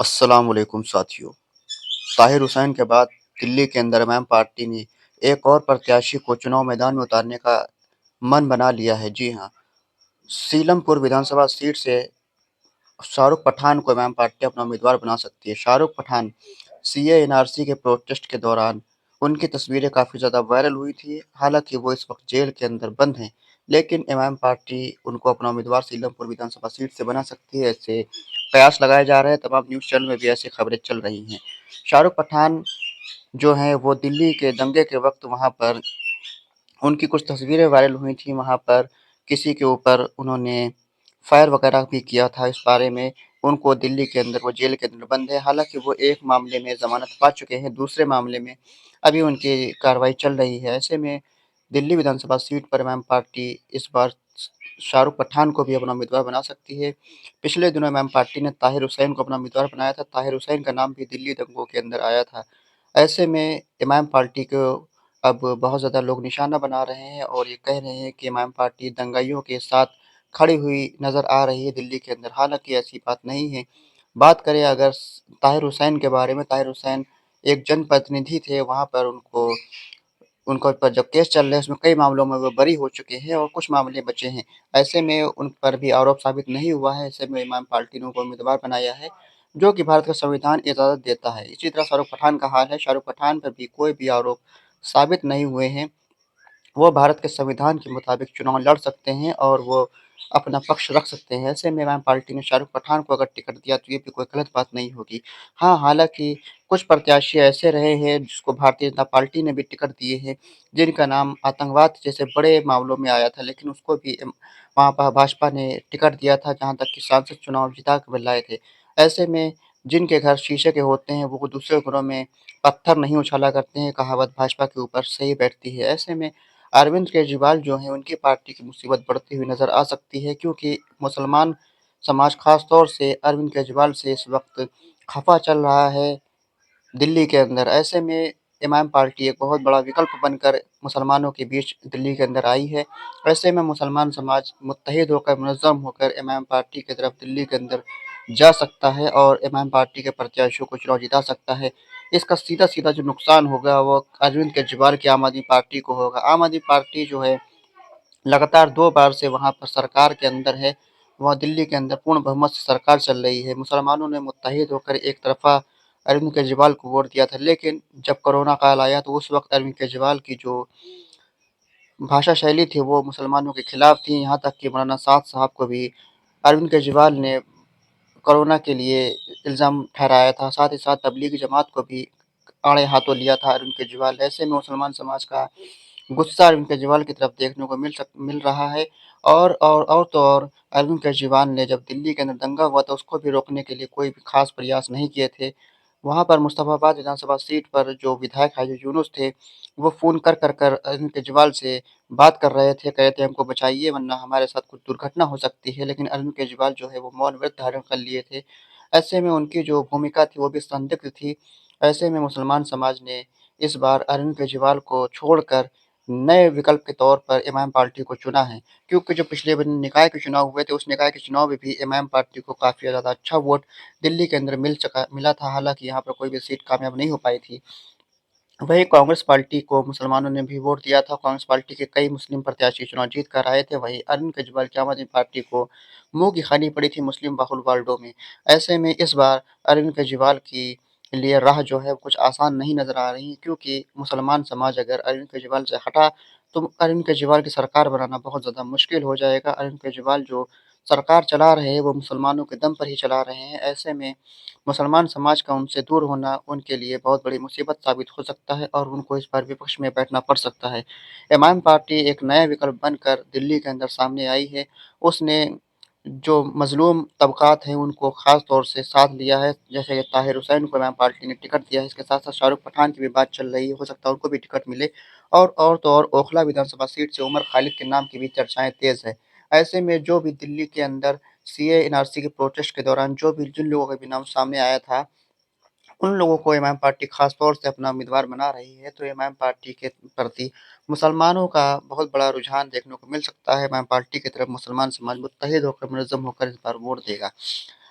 अस्सलाम वालेकुम साथियों। ताहिर हुसैन के बाद दिल्ली के अंदर इमाम पार्टी ने एक और प्रत्याशी को चुनाव मैदान में उतारने का मन बना लिया है। जी हाँ, सीलमपुर विधानसभा सीट से शाहरुख पठान को इमाम पार्टी अपना उम्मीदवार बना सकती है। शाहरुख पठान सीए एनआरसी के प्रोटेस्ट के दौरान उनकी तस्वीरें काफ़ी ज़्यादा वायरल हुई थी। हालांकि वो इस वक्त जेल के अंदर बंद हैं, लेकिन इमाम पार्टी उनको अपना उम्मीदवार सीलमपुर विधानसभा सीट से बना सकती है। ऐसे कयास लगाए जा रहे हैं, तमाम न्यूज़ चैनल में भी ऐसी खबरें चल रही हैं। शाहरुख पठान जो हैं वो दिल्ली के दंगे के वक्त वहाँ पर उनकी कुछ तस्वीरें वायरल हुई थी। वहाँ पर किसी के ऊपर उन्होंने फायर वगैरह भी किया था। इस बारे में उनको दिल्ली के अंदर वो जेल के अंदर बंद है। हालांकि वो एक मामले में जमानत पा चुके हैं, दूसरे मामले में अभी उनकी कार्रवाई चल रही है। ऐसे में दिल्ली विधानसभा सीट पर इमाम पार्टी इस बार शाहरुख पठान को भी अपना उम्मीदवार बना सकती है। पिछले दिनों इमाम पार्टी ने ताहिर हुसैन को अपना उम्मीदवार बनाया था। ताहिर हुसैन का नाम भी दिल्ली दंगों के अंदर आया था। ऐसे में इमाम पार्टी को अब बहुत ज़्यादा लोग निशाना बना रहे हैं और ये कह रहे हैं कि इमाम पार्टी दंगाइयों के साथ खड़ी हुई नज़र आ रही है दिल्ली के अंदर। हालाँकि ऐसी बात नहीं है। बात करें अगर ताहिर हुसैन के बारे में, ताहिर हुसैन एक जनप्रतिनिधि थे। वहाँ पर उनको उनके ऊपर जो केस चल रहे हैं उसमें कई मामलों में वो बरी हो चुके हैं और कुछ मामले बचे हैं। ऐसे में उन पर भी आरोप साबित नहीं हुआ है। ऐसे में इमाम पार्टी ने उनको उम्मीदवार बनाया है, जो कि भारत का संविधान इजाज़त देता है। इसी तरह शाहरुख पठान का हाल है। शाहरुख पठान पर भी कोई भी आरोप साबित नहीं हुए हैं। वो भारत के संविधान के मुताबिक चुनाव लड़ सकते हैं और वो अपना पक्ष रख सकते हैं। ऐसे में इमाम पार्टी ने शाहरुख पठान को अगर टिकट दिया तो ये भी कोई गलत बात नहीं होगी। हाँ, हालाँकि कुछ प्रत्याशी ऐसे रहे हैं जिसको भारतीय जनता पार्टी ने भी टिकट दिए हैं, जिनका नाम आतंकवाद जैसे बड़े मामलों में आया था, लेकिन उसको भी वहाँ पर भाजपा ने टिकट दिया था, जहाँ तक कि सांसद चुनाव जिता के लाए थे। ऐसे में जिनके घर शीशे के होते हैं, वो दूसरे घरों में पत्थर नहीं उछाला करते हैं, कहावत भाजपा के ऊपर सही बैठती है। ऐसे में अरविंद केजरीवाल जो हैं, उनकी पार्टी की मुसीबत बढ़ती हुई नज़र आ सकती है, क्योंकि मुसलमान समाज ख़ास तौर से अरविंद केजरीवाल से इस वक्त खफ़ा चल रहा है दिल्ली के अंदर। ऐसे में इमाम पार्टी एक बहुत बड़ा विकल्प बनकर मुसलमानों के बीच दिल्ली के अंदर आई है। ऐसे में मुसलमान समाज मुत्तहिद होकर, मुनज़्ज़म होकर इमाम पार्टी की तरफ दिल्ली के अंदर जा सकता है और इमाम पार्टी के प्रत्याशियों को चुनाव जिता सकता है। इसका सीधा-सीधा जो नुकसान होगा वो अरविंद केजरीवाल की आम आदमी पार्टी को होगा। आम आदमी पार्टी जो है लगातार 2 बार से वहाँ पर सरकार के अंदर है। वहाँ दिल्ली के अंदर पूर्ण बहुमत से सरकार चल रही है। मुसलमानों ने मुत्तहिद होकर एक तरफ़ा अरविंद केजरीवाल को वोट दिया था, लेकिन जब कोरोना काल आया तो उस वक़्त अरविंद केजरीवाल की जो भाषा शैली थी वो मुसलमानों के खिलाफ थी। यहाँ तक कि मौलाना साद साहब को भी अरविंद केजरीवाल ने कोरोना के लिए इल्ज़ाम ठहराया था। साथ ही साथ तबलीगी जमात को भी आड़े हाथों लिया था अरविंद केजरीवाल। ऐसे में मुसलमान समाज का गुस्सा अरविंद केजरीवाल की तरफ देखने को मिल रहा है। और तो और अरविंद केजरीवाल ने जब दिल्ली के अंदर दंगा हुआ था, उसको भी रोकने के लिए कोई भी ख़ास प्रयास नहीं किए थे। वहाँ पर मुस्तफ़ाबाद विधानसभा सीट पर जो विधायक हाजी यूनुस थे, वो फ़ोन कर अरविंद केजरीवाल से बात कर रहे थे, कह रहे थे हमको बचाइए वरना हमारे साथ कुछ दुर्घटना हो सकती है, लेकिन अरविंद केजरीवाल जो है वो मौन व्रत धारण कर लिए थे। ऐसे में उनकी जो भूमिका थी वो भी संदिग्ध थी। ऐसे में मुसलमान समाज ने इस बार अरविंद केजरीवाल को छोड़कर नए विकल्प के तौर पर इमाम पार्टी को चुना है, क्योंकि जो पिछले निकाय के चुनाव हुए थे, उस निकाय के चुनाव में भी इमाम पार्टी को काफ़ी ज़्यादा अच्छा वोट दिल्ली के अंदर मिला था। हालाँकि यहाँ पर कोई भी सीट कामयाब नहीं हो पाई थी। वहीं कांग्रेस पार्टी को मुसलमानों ने भी वोट दिया था। कांग्रेस पार्टी के कई मुस्लिम प्रत्याशी चुनाव जीत कर आए थे। वहीं अरविंद केजरीवाल की आम आदमी पार्टी को मुँह की खानी पड़ी थी मुस्लिम बहुल वार्डों में। ऐसे में इस बार अरविंद केजरीवाल की लिए राह जो है कुछ आसान नहीं नज़र आ रही, क्योंकि मुसलमान समाज अगर अरविंद केजरीवाल से हटा तो अरविंद केजरीवाल की सरकार बनाना बहुत ज़्यादा मुश्किल हो जाएगा। अरविंद केजरीवाल जो सरकार चला रहे हैं वो मुसलमानों के दम पर ही चला रहे हैं। ऐसे में मुसलमान समाज का उनसे दूर होना उनके लिए बहुत बड़ी मुसीबत साबित हो सकता है और उनको इस बार विपक्ष में बैठना पड़ सकता है। इमाम पार्टी एक नया विकल्प बनकर दिल्ली के अंदर सामने आई है। उसने जो मज़लूम तबक़ात हैं उनको ख़ास तौर से साथ लिया है। जैसे कि ताहिर हुसैन को इमाम पार्टी ने टिकट दिया है। इसके साथ-साथ शाहरुख पठान की भी बात चल रही है, हो सकता है उनको भी टिकट मिले। और तो और ओखला विधानसभा सीट से उमर खालिद के नाम की भी चर्चाएँ तेज़ है। ऐसे में जो भी दिल्ली के अंदर सीए एनआरसी के प्रोटेस्ट के दौरान जो भी जिन लोगों का भी नाम सामने आया था, उन लोगों को इमाम पार्टी ख़ास तौर से अपना उम्मीदवार बना रही है, तो इमाम पार्टी के प्रति मुसलमानों का बहुत बड़ा रुझान देखने को मिल सकता है। इमाम पार्टी की तरफ मुसलमान समाज मुत्तहिद होकर, मुनज़्ज़म होकर इस बार वोट देगा।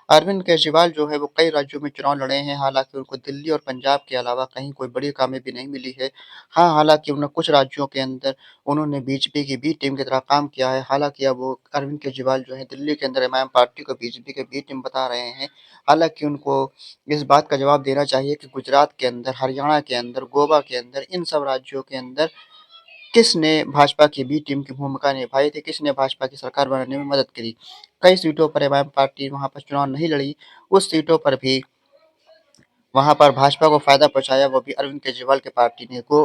अरविंद केजरीवाल जो है वो कई राज्यों में चुनाव लड़े हैं, हालाँकि उनको दिल्ली और पंजाब के अलावा कहीं कोई बड़ी कामयाबी नहीं मिली है। हाँ, हालाँकि उन्होंने कुछ राज्यों के अंदर उन्होंने बीजेपी की बी टीम की तरह काम किया है। हालाँकि अब वो अरविंद केजरीवाल जो है दिल्ली के अंदर एमआईएम पार्टी को बीजेपी के बी टीम बता रहे हैं। हालाँकि उनको इस बात का जवाब देना चाहिए कि गुजरात के अंदर, हरियाणा के अंदर, गोवा के अंदर, इन सब राज्यों के अंदर किसने भाजपा की बी टीम की भूमिका निभाई थी, किसने भाजपा की सरकार बनाने में मदद करी। कई सीटों पर एमआईएम पार्टी वहाँ पर चुनाव नहीं लड़ी, उस सीटों पर भी वहाँ पर भाजपा को फ़ायदा पहुँचाया, वो भी अरविंद केजरीवाल की पार्टी ने। गो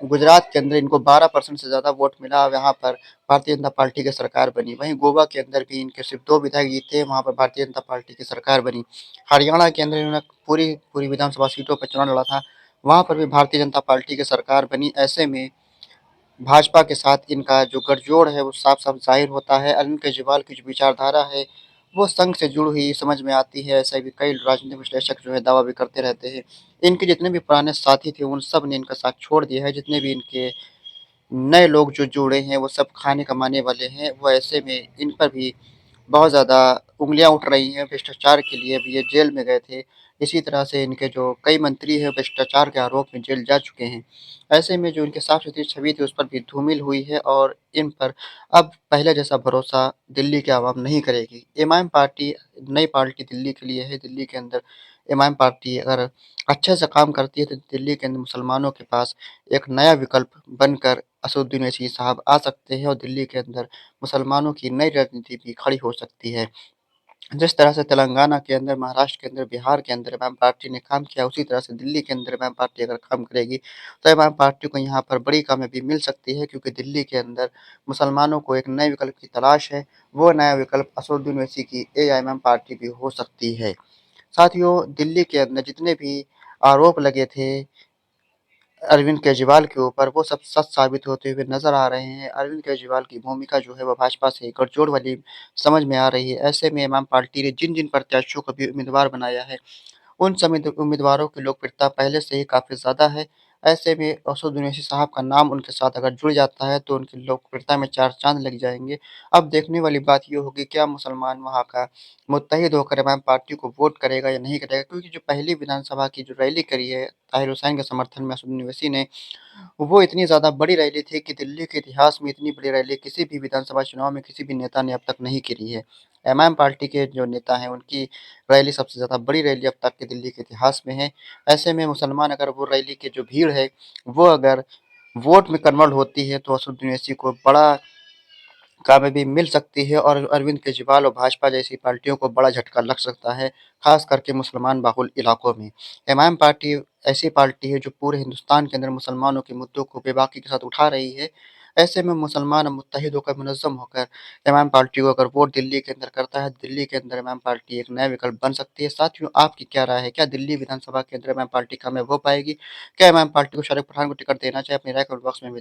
गुजरात के अंदर इनको 12% से ज़्यादा वोट मिला, यहाँ पर भारतीय जनता पार्टी की सरकार बनी। वहीं गोवा के अंदर भी इनके सिर्फ 2 विधायक जीते, वहाँ पर भारतीय जनता पार्टी की सरकार बनी। हरियाणा के अंदर इन्होंने पूरी पूरी विधानसभा सीटों पर चुनाव लड़ा था, वहाँ पर भी भारतीय जनता पार्टी की सरकार बनी। ऐसे में भाजपा के साथ इनका जो गठजोड़ है वो साफ-साफ ज़ाहिर होता है। अरविंद केजरीवाल की जो विचारधारा है वो संघ से जुड़ी हुई समझ में आती है। ऐसा भी कई राजनीतिक विश्लेषक जो है दावा भी करते रहते हैं। इनके जितने भी पुराने साथी थे उन सब ने इनका साथ छोड़ दिया है। जितने भी इनके नए लोग जो जुड़े हैं वो सब खाने कमाने वाले हैं। वो ऐसे में इन पर भी बहुत ज़्यादा उँगलियाँ उठ रही हैं भ्रष्टाचार के लिए। अभी ये जेल में गए थे। इसी तरह से इनके जो कई मंत्री हैं भ्रष्टाचार के आरोप में जेल जा चुके हैं। ऐसे में जो इनकी साफ-सुथरी छवि थी उस पर भी धूमिल हुई है और इन पर अब पहले जैसा भरोसा दिल्ली की आवाम नहीं करेगी। एमआईएम पार्टी नई पार्टी दिल्ली के लिए है। दिल्ली के अंदर एमआईएम पार्टी अगर अच्छे से काम करती है तो दिल्ली के अंदर मुसलमानों के पास एक नया विकल्प बनकर असदुद्दीन ओवैसी साहब आ सकते हैं और दिल्ली के अंदर मुसलमानों की नई राजनीति भी खड़ी हो सकती है। जिस तरह से तेलंगाना के अंदर, महाराष्ट्र के अंदर, बिहार के अंदर इमाम पार्टी ने काम किया, उसी तरह से दिल्ली के अंदर इमाम पार्टी अगर काम करेगी, तो इमाम पार्टी को यहाँ पर बड़ी कामयाबी मिल सकती है क्योंकि दिल्ली के अंदर मुसलमानों को एक नए विकल्प की तलाश है। वो नया विकल्प असदुद्दीन ओवैसी की एआईएमएम पार्टी भी हो सकती है। साथियों, दिल्ली के अंदर जितने भी आरोप लगे थे अरविंद केजरीवाल के ऊपर वो सब सच साबित होते हुए नज़र आ रहे हैं। अरविंद केजरीवाल की भूमिका जो है वो भाजपा से गठजोड़ वाली समझ में आ रही है। ऐसे में इमाम पार्टी ने जिन-जिन प्रत्याशियों को भी उम्मीदवार बनाया है उन सभी उम्मीदवारों की लोकप्रियता पहले से ही काफ़ी ज़्यादा है। ऐसे में असद ओवैसी साहब का नाम उनके साथ अगर जुड़ जाता है तो उनकी लोकप्रियता में चार चाँद लग जाएँगे। अब देखने वाली बात ये होगी क्या मुसलमान वहाँ का मुत्तहिद होकर इमाम पार्टी को वोट करेगा या नहीं करेगा? क्योंकि जो पहली विधानसभा की जो रैली करी है ताहिर हुसैन के समर्थन में असद ओवैसी ने वो इतनी ज़्यादा बड़ी रैली थी कि दिल्ली के इतिहास में इतनी बड़ी रैली किसी भी विधानसभा चुनाव में किसी भी नेता ने अब तक नहीं करी है। एमआईएम पार्टी के जो नेता हैं उनकी रैली सबसे ज़्यादा बड़ी रैली अब तक की दिल्ली के इतिहास में है। ऐसे में मुसलमान अगर वो रैली की जो भीड़ है वो अगर वोट में कन्वर्ट होती है तो असदुद्दीन ओवैसी को बड़ा कामयाबी मिल सकती है और अरविंद केजरीवाल और भाजपा जैसी पार्टियों को बड़ा झटका लग सकता है, खास करके मुसलमान बाहुल इलाकों में। एमआईएम पार्टी ऐसी पार्टी है जो पूरे हिंदुस्तान के अंदर मुसलमानों के मुद्दों को बेबाकी के साथ उठा रही है। ऐसे में मुसलमान अब मुत्तहिद होकर, मुनज़्ज़म होकर एमआईएम पार्टी को अगर वोट दिल्ली के अंदर करता है, दिल्ली के अंदर एमआईएम पार्टी एक नया विकल्प बन सकती है। साथियों, आपकी क्या राय है? क्या दिल्ली विधानसभा के अंदर एमआईएम पार्टी कामयाब हो पाएगी? क्या एमआईएम पार्टी को शाहरुख खान को टिकट देना चाहिए? अपनी राय कमेंट बॉक्स में भी